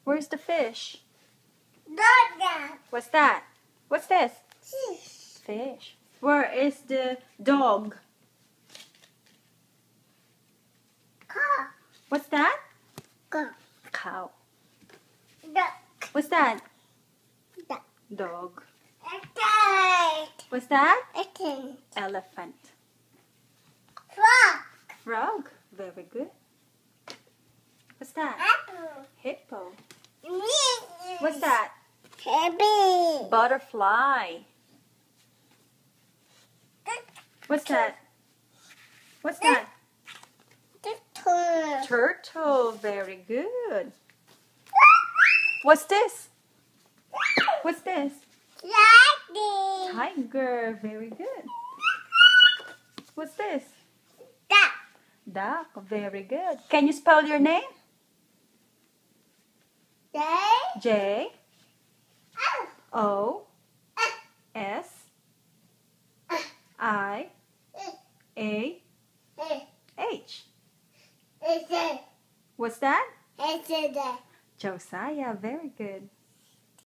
Where's the fish? Dog. What's that? What's this? Fish. Fish. Where is the dog? Cow. What's that? Cow. Cow. Duck. What's that? Duck. Dog. Cat. What's that? Chicken. Elephant. Frog. Frog. Very good. What's that? Apple. Hippo. Meat. What's that? Baby. Butterfly. What's that? What's that? Turtle. Turtle. Very good. What's this? What's this? Daddy. Tiger. Very good. What's this? Duck. Duck. Very good. Can you spell your name? Day. J Oh. O S I A H. It's a. What's that? It's a. Josiah. Very good.